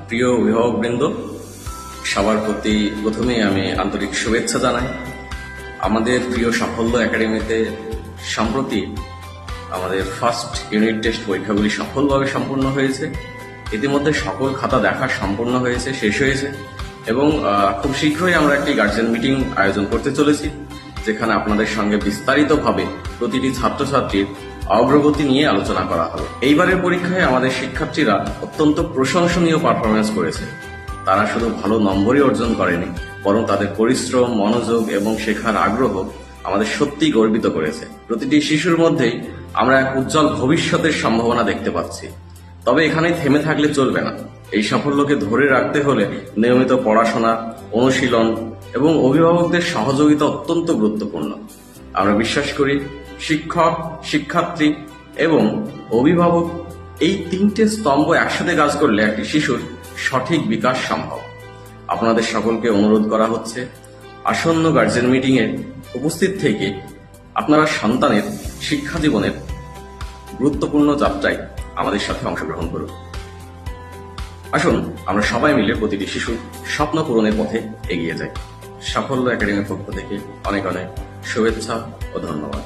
প্রিয় অভিভাবকবৃন্দ, সবার প্রতি প্রথমেই আমি আন্তরিক শুভেচ্ছা জানাই। আমাদের প্রিয় সাফল্য একাডেমিতে সম্প্রতি আমাদের ফার্স্ট ইউনিট টেস্ট পরীক্ষাগুলি সফলভাবে সম্পূর্ণ হয়েছে। ইতিমধ্যে সকল খাতা দেখা সম্পূর্ণ হয়েছে, শেষ হয়েছে এবং খুব শীঘ্রই আমরা একটি গার্জিয়ান মিটিং আয়োজন করতে চলেছি, যেখানে আপনাদের সঙ্গে বিস্তারিতভাবে প্রতিটি ছাত্রছাত্রীর অগ্রগতি নিয়ে আলোচনা করা হবে। এইবারের পরীক্ষায় আমাদের শিক্ষার্থীরা অত্যন্ত প্রশংসনীয় পারফরমেন্স করেছে। তারা শুধু ভালো নম্বরই অর্জন করেনি, বরং তাদের পরিশ্রম, মনোযোগ এবং শেখার আগ্রহ আমাদের সত্যিই গর্বিত করেছে। প্রতিটি শিশুর মধ্যেই আমরা এক উজ্জ্বল ভবিষ্যতের সম্ভাবনা দেখতে পাচ্ছি। তবে এখানেই থেমে থাকলে চলবে না। এই সাফল্যকে ধরে রাখতে হলে নিয়মিত পড়াশোনা, অনুশীলন এবং অভিভাবকদের সহযোগিতা অত্যন্ত গুরুত্বপূর্ণ। আমরা বিশ্বাস করি শিক্ষক, শিক্ষার্থী এবং অভিভাবক এই তিনটে স্তম্ভ একসাথে কাজ করলে একটি শিশুর সঠিক বিকাশ সম্ভব। আপনাদের সকলকে অনুরোধ করা হচ্ছে, আসন্ন গার্জিয়ান মিটিংয়ে উপস্থিত থেকে আপনারা সন্তানের শিক্ষা জীবনের গুরুত্বপূর্ণ যাত্রায় আমাদের সাথে অংশগ্রহণ করুন। আসুন আমরা সবাই মিলে প্রতিটি শিশুর স্বপ্ন পূরণের পথে এগিয়ে যাই। সাফল্য একাডেমির পক্ষ থেকে অনেক অনেক শুভেচ্ছা ও ধন্যবাদ।